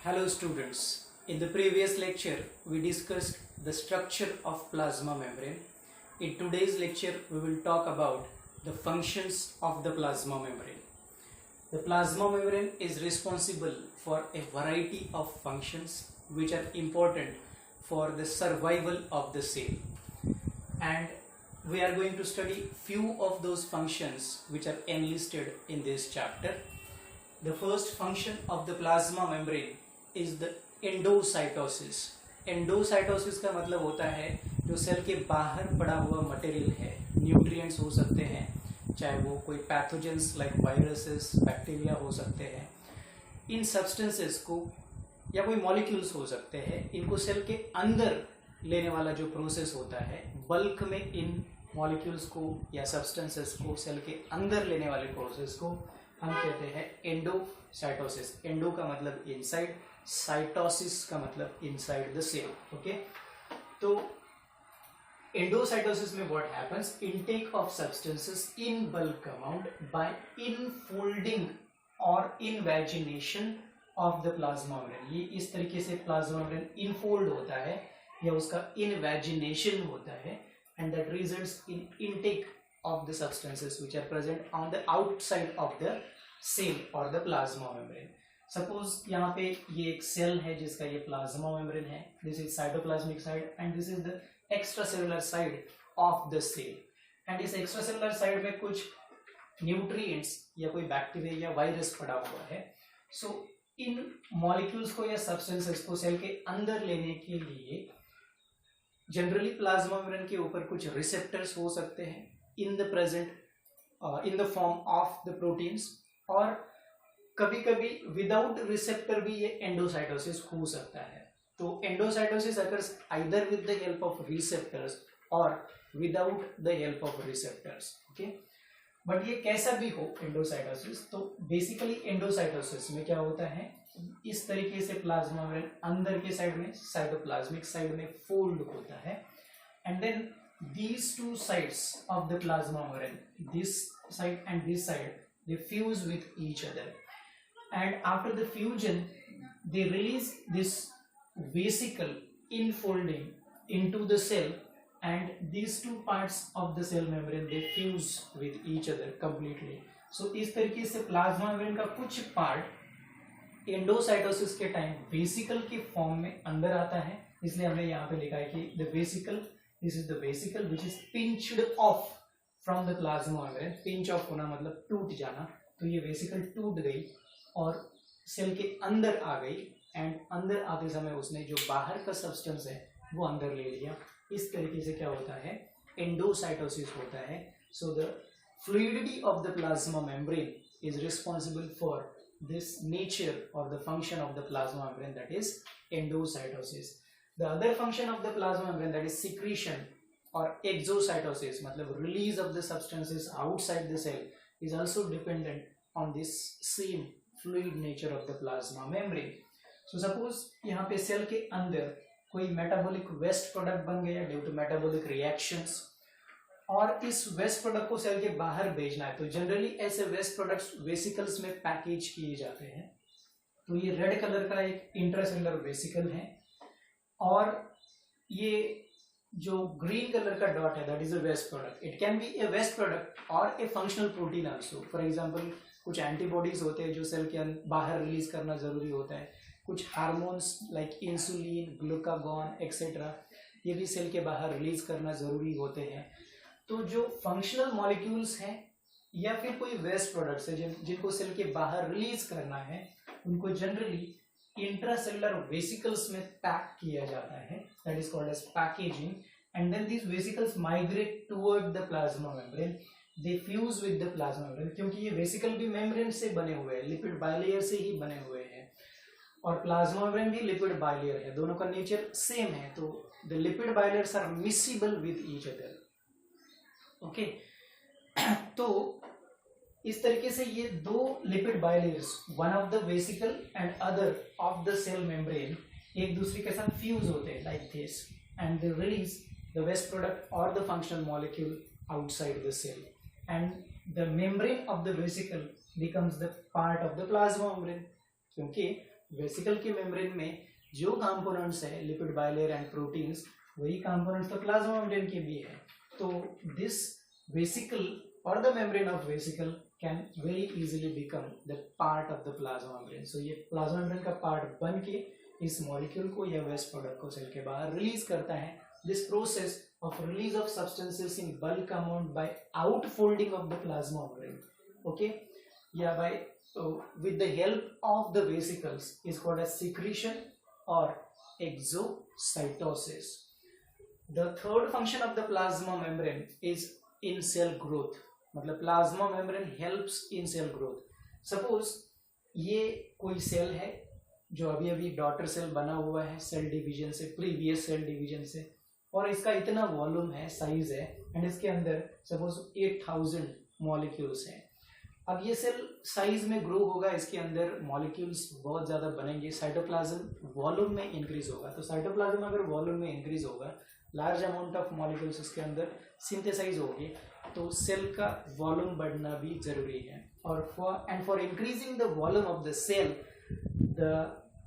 Hello students, in the previous lecture we discussed the structure of plasma membrane. In today's lecture we will talk about the functions of the plasma membrane. The plasma membrane is responsible for a variety of functions which are important for the survival of the cell, and we are going to study few of those functions which are enlisted in this chapter. The first function of the plasma membrane is the endocytosis. Endocytosis का मतलब होता है जो cell के बाहर पड़ा हुआ material है, न्यूट्रिएंट्स हो सकते हैं, चाहे वो कोई पैथोजेंस लाइक वायरसेस, बैक्टीरिया हो सकते हैं, इन सब्सटेंसेस को या कोई मॉलिक्यूल्स हो सकते हैं, इनको सेल के अंदर लेने वाला जो प्रोसेस होता है, बल्क में इन मॉलिक्यूल्स को या सब्सटेंसेस को सेल के अंदर लेने वाले प्रोसेस को हम कहते हैं एंडोसाइटोसिस. एंडो का मतलब इनसाइड, साइटोसिस का मतलब इनसाइड द सेल. ओके, तो एंडोसाइटोसिस में what happens, intake of substances in bulk amount by infolding और इनवैजिनेशन ऑफ द प्लाज्मा मेम्ब्रेन. ये इस तरीके से प्लाज्मा मेम्ब्रेन इनफोल्ड होता है या उसका इनवैजिनेशन होता है, and that results in intake of the substances which are present on the outside of the cell or the plasma membrane. Suppose यहाँ पे ये एक सेल है जिसका ये प्लाज्मा मेम्ब्रेन है. This is cytoplasmic side and this is the extracellular side of the cell. And इस extracellular side में कुछ nutrients या कोई बैक्टीरिया या वायरस पड़ा हुआ है. So इन molecules को या substances को सेल के अंदर लेने के लिए जनरली प्लाज्मा मेम्ब्रेन के ऊपर कुछ रिसेप्टर्स हो सकते हैं in the form of the proteins, और कभी कभी विदाउट रिसेप्टर भी ये एंडोसाइटोसिस हो सकता है. तो endocytosis occurs either with the help of receptors और without the help of receptors. Okay, but ये कैसा भी हो एंडोसाइटोसिस, तो बेसिकली एंडोसाइटोसिस में क्या होता है, इस तरीके से प्लाज्मा मेम्ब्रेन अंदर के साइड में साइटोप्लाज्मिक साइड में फोल्ड होता है, and then these two sides of the plasma membrane, this side and this side, they fuse with each other, and after the fusion they release this vesicle infolding into the cell, and these two parts of the cell membrane they fuse with each other completely. So इस तरीके से plasma membrane का कुछ part endocytosis के time vesicle के form में अंदर आता है. इसलिए हमने यहाँ पे लिखा है कि the vesicle, this is the vesicle which is pinched off from the plasma membrane. pinch off होना मतलब टूट जाना. तो ये वेसिकल टूट गई और सेल के अंदर आ गई, एंड अंदर आते समय उसने जो बाहर का सब्सटेंस है वो अंदर ले लिया. इस तरीके से क्या होता है, एंडोसाइटोसिस होता है. So the fluidity of the plasma membrane is responsible for this nature or the function of the plasma membrane, that is endocytosis. The other function of the plasma membrane, that is secretion or exocytosis, मतलब release of the substances outside the cell, is also dependent on this same fluid nature of the plasma membrane. So suppose यहाँ पे cell के अंदर कोई metabolic waste product बन गया due to metabolic reactions, और इस वेस्ट प्रोडक्ट को सेल के बाहर भेजना है, तो जनरली ऐसे वेस्ट प्रोडक्ट्स वेसिकल्स में पैकेज किए जाते हैं. तो ये रेड कलर का एक इंट्रासेलुलर वेसिकल है, और ये जो ग्रीन कलर का डॉट है that is a waste product. It can be a waste product और a functional protein also. For example कुछ एंटीबॉडीज होते हैं जो सेल के बाहर रिलीज करना जरूरी होता है. कुछ hormones like insulin, glucagon etcetera, ये भी सेल के बाहर रिलीज करना जरूरी होते हैं. तो जो फंक्शनल मॉलिक्यूल्स हैं या फिर कोई वेस्ट प्रोडक्ट्स है जिनको सेल के बाहर रिलीज करना है, उनको जनरली इंट्रासेलुलर वेसिकल्स में पैक किया जाता है. That is called as packaging, and then these vesicles migrate toward the plasma membrane. They fuse with the plasma membrane, क्योंकि ये वेसिकल भी मेम्ब्रेन से बने हुए हैं, लिपिड बाइलेयर से ही बने हुए हैं, और प्लाज्मा मेम्ब्रेन भी लिपिड बाइलेयर है. दोनों का नेचर सेम है, तो the lipid bilayers are miscible with each other. Okay, तो इस तरीके से ये दो lipid bilayers, one of the vesicle and other of the cell membrane, एक दूसरे के साथ फ्यूज होते हैं like this, and they release the waste product और the functional molecule outside the cell, and the membrane of the vesicle becomes the part of the plasma membrane, क्योंकि vesicle के membrane में जो कंपोनेंट्स है lipid bilayer and proteins, वही components तो plasma membrane के भी है। तो दिस वेसिकल और the membrane of vesicle can very easily become the part of the plasma membrane. So ये प्लाज्मा मेम्ब्रेन का पार्ट बन के इस मॉलिक्यूल को या वेस्ट प्रोडक्ट को सेल के बाहर रिलीज करता है। This process of release of substances in bulk amount by outfolding of the plasma membrane, okay, yeah, by with the help of the vesicles is called as secretion or exocytosis. The third function of the plasma membrane is in cell growth, मतलब plasma membrane helps in cell growth. Suppose ये कोई cell है जो अभी अभी daughter cell बना हुआ है सेल डिवीजन से, प्रीवियस सेल डिवीजन से, और इसका इतना वॉल्यूम है, साइज है, एंड इसके अंदर सपोज 8000 मॉलिक्यूल्स हैं। अब ये सेल साइज में ग्रो होगा, इसके अंदर मॉलिक्यूल्स बहुत ज़्यादा बनेंगे, साइटोप्लाज्म वॉल्यूम में इंक्रीज होगा। तो साइटोप्लाज्म अगर वॉल्यूम में इंक्रीज होगा, लार्ज अमाउंट ऑफ मॉलिक्यूल्स इसके अंदर सिंथेसाइज होगी, तो सेल का वॉल्यूम बढ़ना भी जरूरी है। और for increasing the volume of the cell, the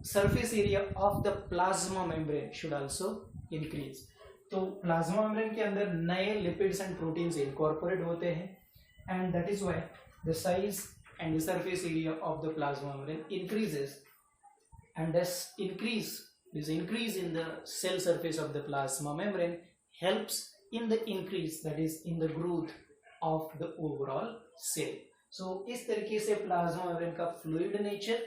surface area of the plasma membrane should also increase. तो प्लाज्मा मेम्ब्रेन के अंदर नए लिपिड्स एंड प्रोटीन्स इनकॉर्पोरेट होते हैं, and that is why the size and the surface area of the plasma membrane increases, and this increase in the cell surface of the plasma membrane helps in the increase, that is in the growth of the overall cell. So इस तरीके से plasma membrane का fluid nature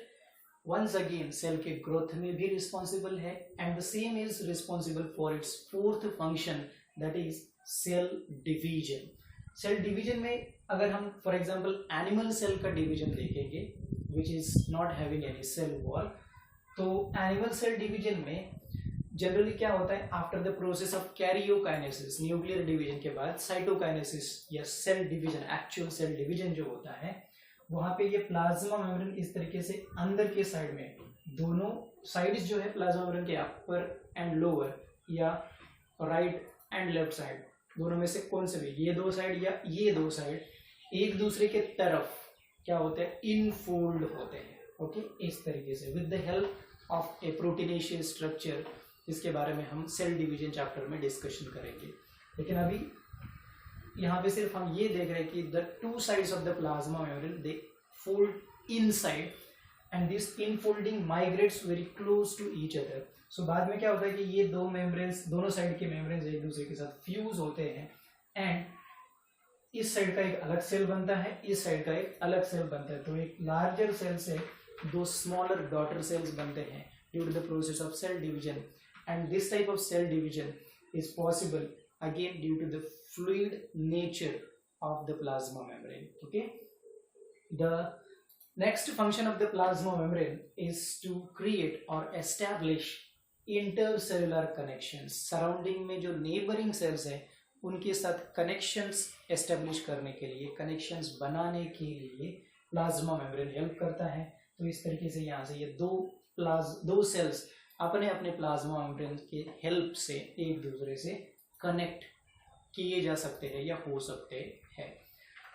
once again cell के growth में भी responsible है, and the same is responsible for its fourth function, that is cell division. Cell division में अगर हम फॉर एग्जांपल एनिमल सेल का डिवीजन देखेंगे which is not having any cell wall, तो एनिमल सेल डिवीजन में generally क्या होता है, after the process of karyokinesis, nuclear division के बाद साइटोकाइनेसिस या cell division, actual cell division जो होता है, वहां पे ये प्लाज्मा मेम्ब्रेन इस तरीके से अंदर के साइड में, दोनों साइड्स जो है प्लाज्मा मेम्ब्रेन के अपर एंड लोअर या राइट एंड लेफ्ट साइड, दोनों में से कौन से भी, ये दो साइड या ये दो साइड, एक दूसरे के तरफ क्या होते हैं, इनफोल्ड होते हैं, ओके, इस तरीके से with the help of A proteinaceous structure, जिसके बारे में हम सेल डिवीजन चैप्टर में डिस्कशन करेंगे। लेकिन अभी यहाँ पे सिर्फ हम ये देख रहे हैं कि the two sides of the plasma membrane they fold inside, and this infolding migrates very close to each other. So बाद में क्या होता है कि ये दो मेम्ब्रेन्स, दोनों साइड के मेम्ब्रेन्स एक दूसरे के साथ फ्यूज होते हैं, एंड इस साइड का एक अलग सेल बनता है, इस साइड का एक अलग सेल बनता है। तो एक लार्जर सेल से दो स्मॉलर डॉटर सेल्स बनते हैं due to the process of cell division, and this type of cell division is possible again due to the fluid nature of the plasma membrane. Okay, the next function of the plasma membrane is to create or establish intercellular connections. Surrounding में जो neighboring cells है उनके साथ connections establish करने के लिए, connections बनाने के लिए plasma membrane help करता है। तो इस तरीके से यहाँ से ये दो cells अपने अपने प्लाज्मा मेम्ब्रेन के हेल्प से एक दूसरे से कनेक्ट किए जा सकते हैं या हो सकते हैं।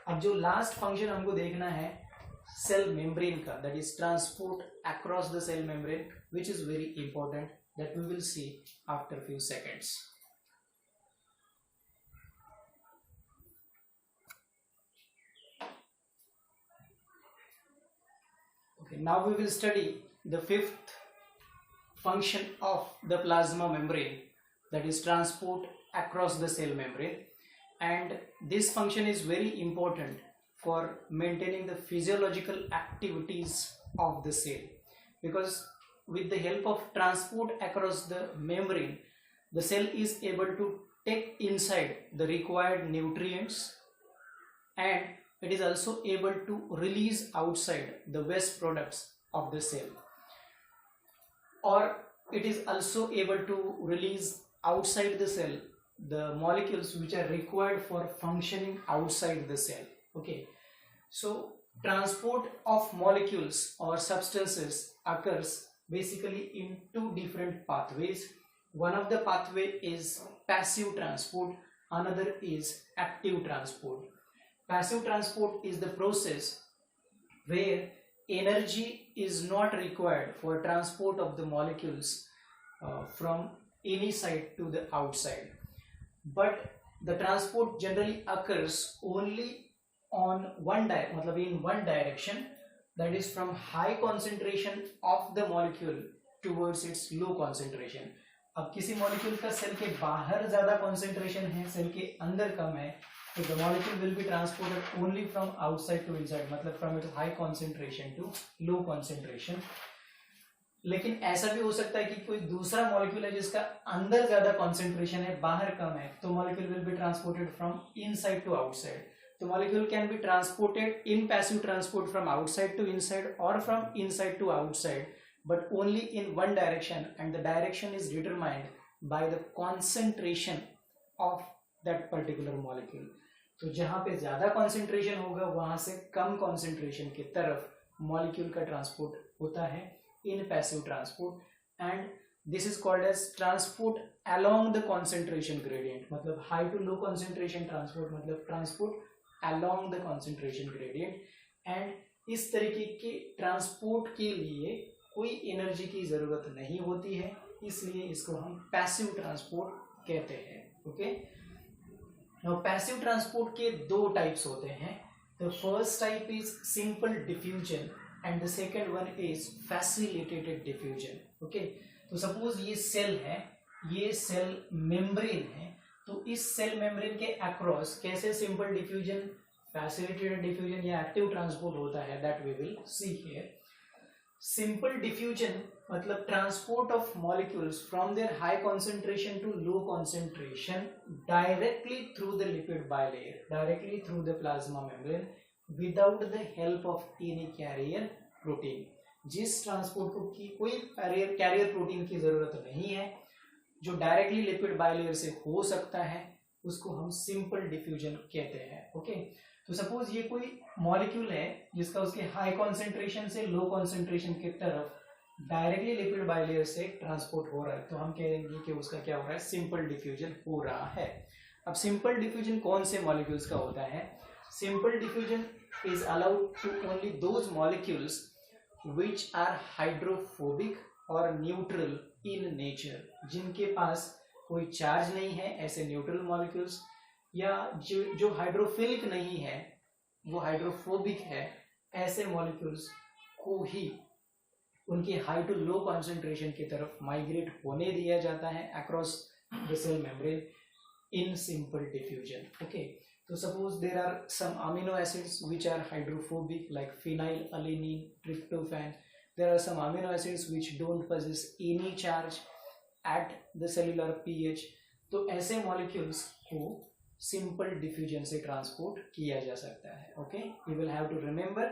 अब जो लास्ट फंक्शन हमको देखना है सेल मेम्ब्रेन का, that is transport across the cell membrane, which is very important, that we will see after few seconds. Okay, now we will study the fifth function of the plasma membrane, that is transport across the cell membrane, and this function is very important for maintaining the physiological activities of the cell, because with the help of transport across the membrane the cell is able to take inside the required nutrients, and it is also able to release outside the waste products of the cell, or it is also able to release outside the cell the molecules which are required for functioning outside the cell. Okay, so transport of molecules or substances occurs basically in two different pathways. One of the pathway is passive transport, another is active transport. Passive transport is the process where energy is not required for transport of the molecules from any side to the outside, but the transport generally occurs only on मतलब in one direction, that is from high concentration of the molecule towards its low concentration. अब किसी molecule का cell के बाहर ज्यादा concentration है, cell के अंदर कम है, तो the molecule will be transported only from outside to inside, मतलब from its high concentration to low concentration. लेकिन ऐसा भी हो सकता है कि कोई दूसरा मॉलिक्यूल है जिसका अंदर ज्यादा कॉन्सेंट्रेशन है, बाहर कम है, तो molecule will be transported from inside to outside. तो molecule can be transported in passive transport from outside to inside और from inside to outside, but only in one direction, and the direction is determined by the concentration of that particular molecule. तो जहां पे ज्यादा concentration होगा वहां से कम concentration की तरफ molecule का transport होता है in passive transport, and this is called as transport along the concentration gradient. मतलब high to low concentration transport मतलब transport along the concentration gradient. and इस तरीके के transport के लिए कोई एनर्जी की जरूरत नहीं होती है, इसलिए इसको हम पैसिव ट्रांसपोर्ट कहते हैं. ओके, नाउ पैसिव ट्रांसपोर्ट के दो टाइप्स होते हैं. The first type is simple diffusion and the second one is facilitated diffusion. Okay, तो सपोज ये सेल है, ये सेल मेम्ब्रेन है, तो इस सेल मेम्ब्रेन के अक्रॉस कैसे सिंपल डिफ्यूजन, फैसिलिटेटेड डिफ्यूजन या एक्टिव ट्रांसपोर्ट होता है, that we will see here. Simple diffusion मतलब transport of molecules from their high concentration to low concentration directly through the lipid bilayer, directly through the plasma membrane without the help of any carrier protein. जिस transport को की कोई carrier protein की जरूरत नहीं है, जो डायरेक्टली लिपिड बायलेयर से हो सकता है, उसको हम सिंपल डिफ्यूजन कहते हैं. ओके, तो सपोज ये कोई मॉलिक्यूल है जिसका उसके हाई कॉन्सेंट्रेशन से लो कॉन्सेंट्रेशन की तरफ डायरेक्टली लिपिड बायलेयर से ट्रांसपोर्ट हो रहा है, तो हम कहेंगे कि उसका क्या हो रहा है, सिंपल डिफ्यूजन हो रहा है. अब सिंपल डिफ्यूजन कौन से मॉलिक्यूल्स का होता है? Simple diffusion is allowed to only those molecules which are hydrophobic और न्यूट्रल इन नेचर, जिनके पास कोई चार्ज नहीं है, ऐसे न्यूट्रल मॉलिक्यूल्स, या जो हाइड्रोफिलिक नहीं है, वो हाइड्रोफोबिक है, ऐसे मॉलिक्यूल्स को ही उनके हाई टू लो कॉन्सेंट्रेशन की तरफ माइग्रेट होने दिया जाता है across the cell membrane in simple diffusion. Okay, तो suppose there are some amino acids which are hydrophobic like phenylalanine, tryptophan. There are some amino acids which don't possess any charge at the cellular pH. तो ऐसे molecules को simple diffusion से transport किया जा सकता है. Okay, you will have to remember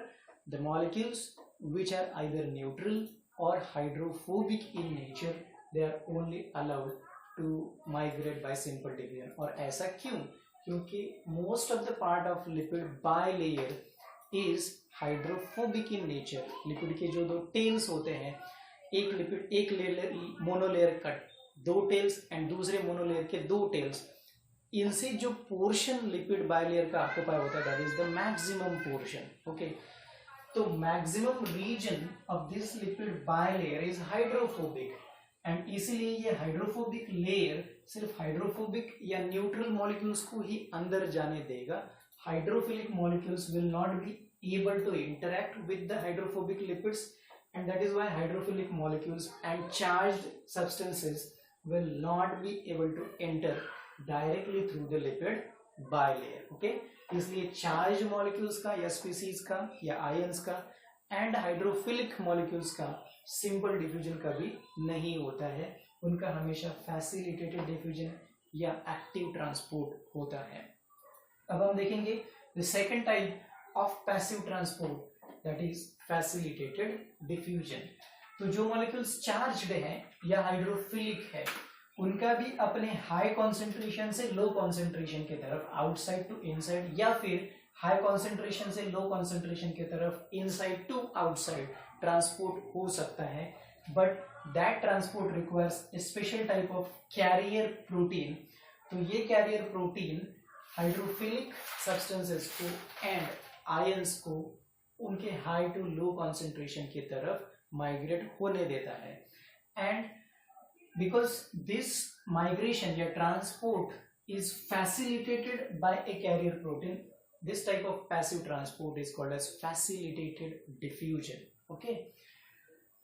the molecules which are either neutral और hydrophobic in nature, they are only allowed to migrate by simple diffusion. और ऐसा क्यों? क्योंकि most of the part of lipid bilayer is hydrophobic in nature. Lipid के जो दो tales होते हैं, एक लिपिड एक लेयर मोनोलेयर का दो टेल्स एंड दूसरे मोनोलेयर के दो टेल्स, इनसे जो पोर्शन लिपिड बायलेयर का ऑक्यूपाई होता है, that is the maximum portion. Okay, तो maximum region of this lipid bilayer is hydrophobic, and इसीलिए ये हाइड्रोफोबिक लेयर सिर्फ हाइड्रोफोबिक या न्यूट्रल मॉलिक्यूल्स को ही अंदर जाने देगा. Hydrophilic molecules will not be able to interact with the hydrophobic lipids, and that is why hydrophilic molecules and charged substances will not be able to enter directly through the lipid bilayer. Okay, इसलिए charged molecules का या species का या ions का and hydrophilic molecules का simple diffusion कभी नहीं होता है, उनका हमेशा facilitated diffusion या active transport होता है. अब हम देखेंगे the second type of passive transport, that is facilitated diffusion. तो जो molecules charged है या हाइड्रोफिलिक है, उनका भी अपने हाई कॉन्सेंट्रेशन से लो कॉन्सेंट्रेशन की तरफ, आउटसाइड टू इनसाइड, या फिर हाई कॉन्सेंट्रेशन से लो कॉन्सेंट्रेशन की तरफ, इनसाइड टू आउटसाइड ट्रांसपोर्ट हो सकता है. But that transport requires a special type of carrier protein. तो ये कैरियर प्रोटीन हाइड्रोफिलिक सब्सटेंसेस को एंड आयंस को उनके हाई टू लो कॉन्सेंट्रेशन की तरफ माइग्रेट होने देता है। एंड बिकॉज दिस माइग्रेशन या transport is facilitated by a carrier protein, this type of passive transport is called as facilitated diffusion. okay,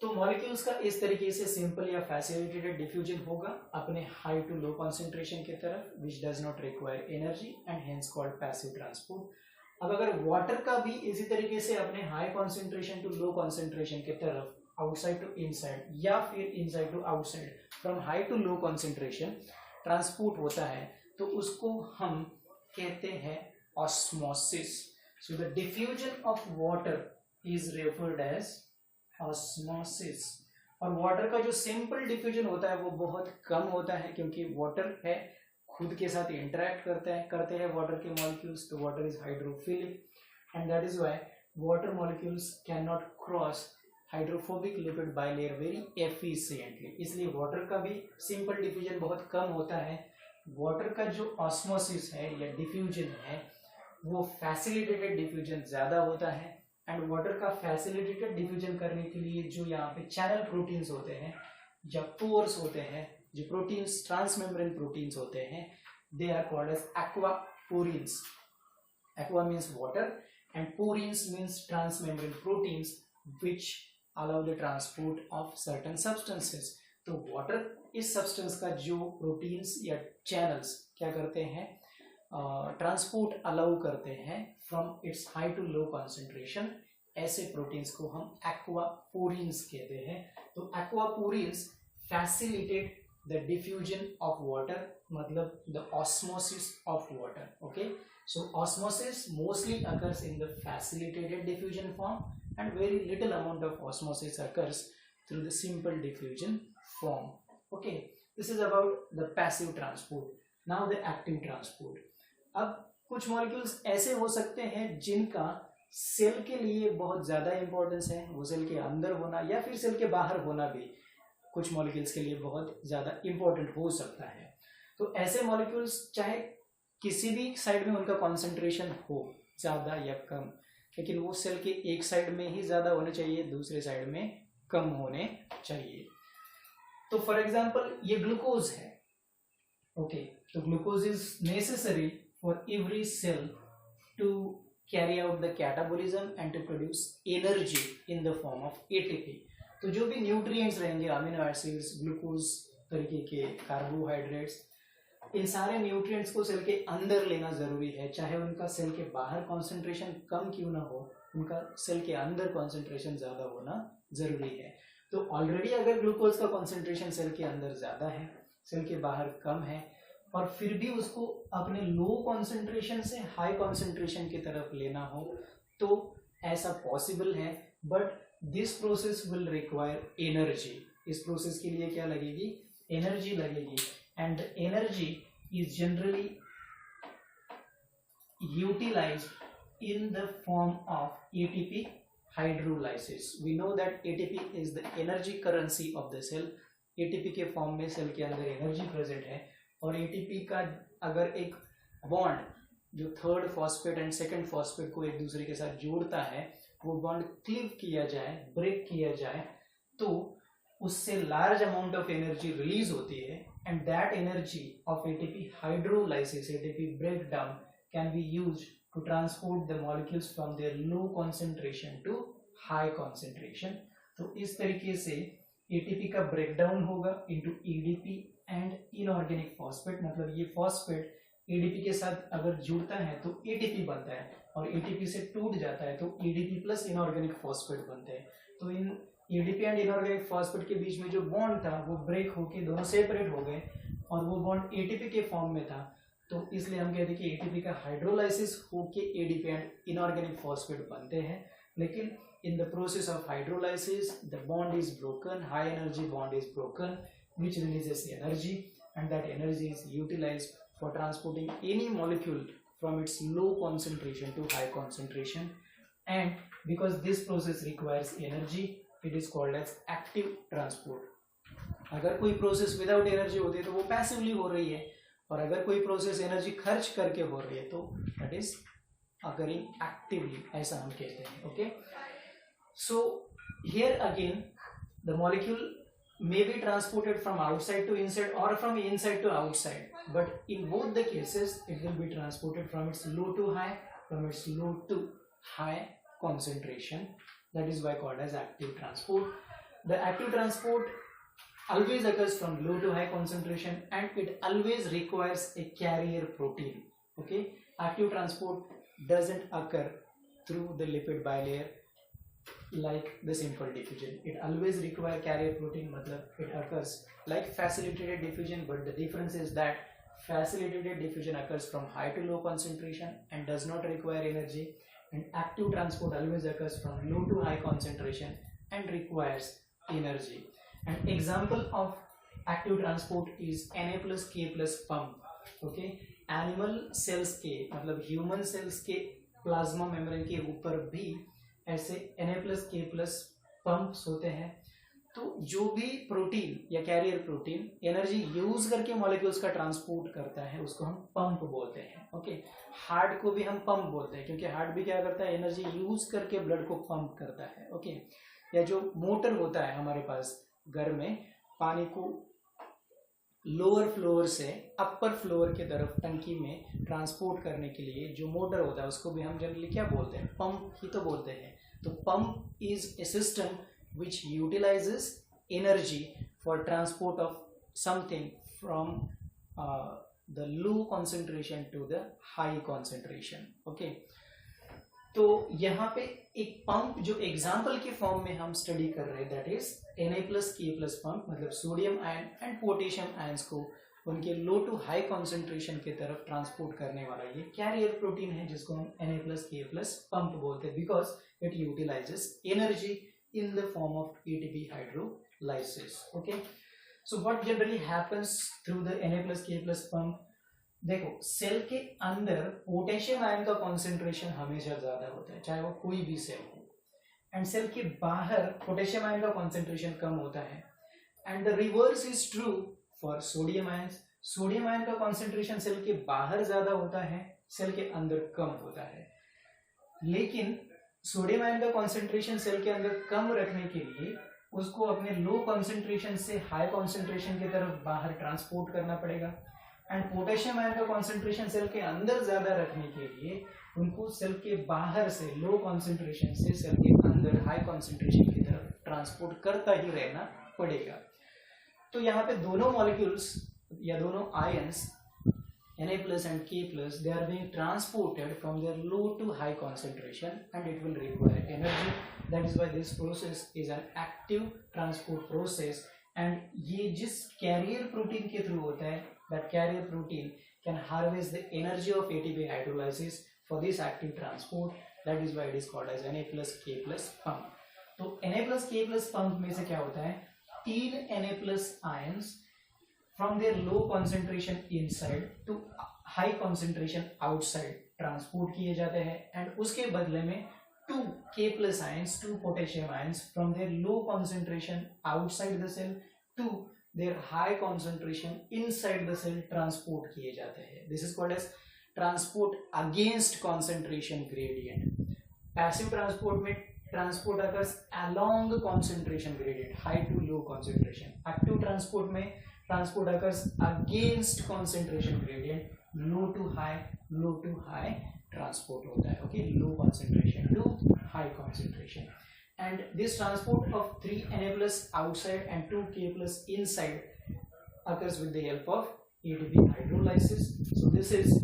तो मॉलिक्यूल्स का इस तरीके से सिंपल या फैसिलिटेटेड डिफ्यूजन होगा अपने हाई टू लो कॉन्सेंट्रेशन की तरफ, which does not require energy and hence called passive transport. अब अगर वाटर का भी इसी तरीके से अपने high concentration to low concentration की तरफ, आउटसाइड टू इनसाइड या फिर inside to outside, from high to low concentration transport होता है, तो उसको हम कहते हैं osmosis. So the diffusion of water is referred as osmosis. और वाटर का जो सिंपल डिफ्यूजन होता है वो बहुत कम होता है, क्योंकि वाटर है खुद के साथ इंटरेक्ट करते हैं वाटर के मॉलिक्यूल्स, तो water is hydrophilic and that is why water molecules can not cross hydrophobic lipid bilayer very efficiently. इसलिए वाटर का भी सिंपल डिफ्यूजन बहुत कम होता है। वाटर का जो ऑस्मोसिस है या डिफ्यूजन है वो फैसिलिटेटेड डिफ्यूजन ज्यादा होता है। एंड वाटर का फैसिलिटेटेड डिफ्यूजन करने के लिए जो यहाँ पे चैनल प्रोटीन्स होते हैं या पोर्स होते हैं, जो प्रोटीन्स ट्रांसमेम्ब्रेन प्रोटीन्स होते हैं, they are called as aquaporins. Aqua means water and porins means transmembrane proteins which allow the transport of certain substances. तो वाटर इस सब्सटेंस का जो प्रोटीन्स या चैनल्स क्या करते हैं, ट्रांसपोर्ट अलाउ करते हैं from its high to low concentration, ऐसे प्रोटीन्स को हम एक्वापोरिन्स कहते हैं। तो aquaporins facilitate the diffusion of water, मतलब the osmosis of water. Okay, so osmosis mostly occurs in the facilitated diffusion form and very little amount of osmosis occurs through the simple diffusion form. Okay, this is about the passive transport. Now the active transport. अब कुछ molecules ऐसे हो सकते हैं जिनका cell के लिए बहुत ज्यादा इंपॉर्टेंस है, वो सेल के अंदर होना या फिर सेल के बाहर होना भी कुछ मॉलिक्यूल्स के लिए बहुत ज्यादा इंपॉर्टेंट हो सकता है। तो ऐसे मॉलिक्यूल्स चाहे किसी भी साइड में उनका कॉन्सेंट्रेशन हो ज्यादा या कम, लेकिन वो सेल के एक साइड में ही ज्यादा होने चाहिए, दूसरे साइड में कम होने चाहिए। तो फॉर एग्जांपल ये ग्लूकोज है। ओके, तो glucose is necessary for every cell to carry out the catabolism and to produce energy in the form of ATP. तो जो भी न्यूट्रिएंट्स रहेंगे, अमीनो एसिड्स, ग्लूकोज तरीके के कार्बोहाइड्रेट्स, इन सारे न्यूट्रिएंट्स को सेल के अंदर लेना जरूरी है, चाहे उनका सेल के बाहर कॉन्सेंट्रेशन कम क्यों ना हो, उनका सेल के अंदर कॉन्सेंट्रेशन ज्यादा होना जरूरी है। तो ऑलरेडी अगर ग्लूकोज का कॉन्सेंट्रेशन सेल के अंदर ज्यादा है, सेल के बाहर कम है, और फिर भी उसको अपने लो कॉन्सेंट्रेशन से हाई कॉन्सेंट्रेशन की तरफ लेना हो, तो ऐसा पॉसिबल है, but this process will require energy. इस प्रोसेस के लिए क्या लगेगी, एनर्जी लगेगी, and energy is generally utilized in the form of ATP hydrolysis. We know that ATP is the energy currency of the cell. ATP के form में cell के अंदर एनर्जी प्रेजेंट है, और ATP का अगर एक बॉन्ड जो third phosphate and second phosphate को एक दूसरे के साथ जोड़ता है, वो बॉन्ड क्लीव किया जाए, ब्रेक किया जाए, तो उससे large amount of energy release होती है, and that energy of ATP hydrolysis, ATP breakdown can be used to transport the molecules from their low concentration to high concentration. तो इस तरीके से ATP का ब्रेकडाउन होगा into ADP and inorganic phosphate, मतलब ये फॉस्फेट ADP के साथ अगर जुड़ता है तो ATP बनता है, और ATP से टूट जाता है तो ADP प्लस इनऑर्गेनिक फॉस्फेट बनते हैं। तो इन ADP एंड इनऑर्गेनिक फॉस्फेट के बीच में जो बॉन्ड था वो ब्रेक होके दोनों सेपरेट हो गए, और वो बॉन्ड ATP के फॉर्म में था, तो इसलिए हम कहते हैं कि ATP का हाइड्रोलाइसिस होके ADP एंड इनऑर्गेनिक फॉस्फेट बनते हैं। लेकिन in the process of hydrolysis the bond is broken, high energy bond is broken, which releases energy, and that energy is utilized for transporting any molecule from its low concentration to high concentration, and because this process requires energy, it is called as active transport. अगर कोई process without energy होती है तो वो passively हो रही है, और अगर कोई प्रोसेस एनर्जी खर्च करके हो रही है तो दैट इज occurring actively, ऐसा हम कहते हैं. Okay, so here again the molecule may be transported from outside to inside or from inside to outside, but in both the cases it will be transported from its low to high, from its low to high concentration. That is why called as active transport. The active transport always occurs from low to high concentration and it always requires a carrier protein. Okay, active transport doesn't occur through the lipid bilayer like the simple diffusion. It always requires carrier protein, matlab it occurs like facilitated diffusion, but the difference is that facilitated diffusion occurs from high to low concentration and does not require energy, and active transport always occurs from low to high concentration and requires energy. An example of active transport is Na plus K plus pump. Okay, animal cells के मतलब human cells के plasma membrane के ऊपर भी ऐसे Na plus K plus pumps होते हैं. तो जो भी प्रोटीन या कैरियर प्रोटीन एनर्जी यूज करके मॉलिक्यूल्स का ट्रांसपोर्ट करता है उसको हम पंप बोलते हैं. ओके, हार्ट को भी हम पंप बोलते हैं क्योंकि हार्ट भी क्या करता है, एनर्जी यूज करके ब्लड को पंप करता है. ओके, या जो मोटर होता है हमारे पास घर में, पानी को लोअर फ्लोर से अपर फ्लोर के तरफ टंकी में ट्रांसपोर्ट करने के लिए जो मोटर होता है उसको भी हम जनरली क्या बोलते हैं, पंप ही तो बोलते हैं. तो pump is a system which utilizes energy for transport of something from the low concentration to the high concentration. Okay, तो यहाँ पे एक पंप जो एग्जाम्पल के फॉर्म में हम स्टडी कर रहे हैं, that is Na plus K plus pump, मतलब sodium ion and potassium ions को उनके लो टू हाई कॉन्सेंट्रेशन की तरफ ट्रांसपोर्ट करने वाला ये कैरियर प्रोटीन है जिसको हम Na plus K plus pump बोलते हैं, because it utilises energy in the form of ATP hydrolysis. Okay, so what generally happens through the Na plus K plus pump? देखो, सेल के अंदर पोटेशियम आयन का concentration हमेशा ज्यादा होता है चाहे वो कोई भी सेल हो, एंड सेल के बाहर पोटेशियम आयन का कॉन्सेंट्रेशन कम होता है. And the reverse is true for sodium ions. Sodium ion का कॉन्सेंट्रेशन सेल के बाहर ज्यादा होता है, सेल के अंदर कम होता है. लेकिन सोडियम आयन का कॉन्सेंट्रेशन सेल के अंदर कम रखने के लिए उसको अपने लो कॉन्सेंट्रेशन से हाई कॉन्सेंट्रेशन की तरफ बाहर ट्रांसपोर्ट करना पड़ेगा. एंड पोटेशियम आयन का कॉन्सेंट्रेशन सेल के अंदर ज्यादा रखने के लिए उनको सेल के बाहर से लो कॉन्सेंट्रेशन से सेल के अंदर हाई कॉन्सेंट्रेशन की तरफ ट्रांसपोर्ट करता ही रहना पड़ेगा. तो यहाँ पे दोनों मॉलिक्यूल्स या दोनों ions Na plus and K plus, they are being transported from their low to high concentration and it will require energy. That is why this process is an active transport process. And ये जिस carrier protein के through होता है, that carrier protein can harvest the energy of ATP hydrolysis for this active transport. That is why it is called as Na plus K plus pump. तो Na plus K plus pump में से क्या होता है, 3 Na plus ions from their low concentration inside to high concentration outside transport किए जाते हैं, and उसके बदले में 2 K plus ions, 2 potassium ions from their low concentration outside the cell to their high concentration inside the cell transport किए जाते हैं. This is called as transport against concentration gradient. Passive transport में transport occurs along concentration gradient, high to low concentration. Active transport में transport occurs against concentration gradient, low to high transport होता है. Okay, low concentration to high concentration. And this transport of 3 Na plus outside and 2 K plus inside occurs with the help of ATP hydrolysis. So this is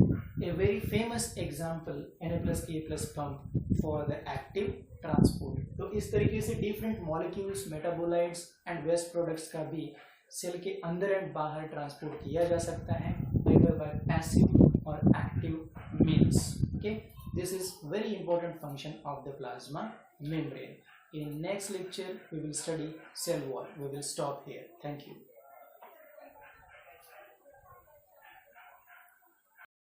a very famous example, Na plus K plus pump for the active transport. तो इस तरीके से different molecules, metabolites and waste products का भी cell के अंदर and बाहर transport किया जा सकता है either by passive or active means. Okay, this is very important function of the plasma membrane. In next lecture we will study cell wall. We will stop here. Thank you.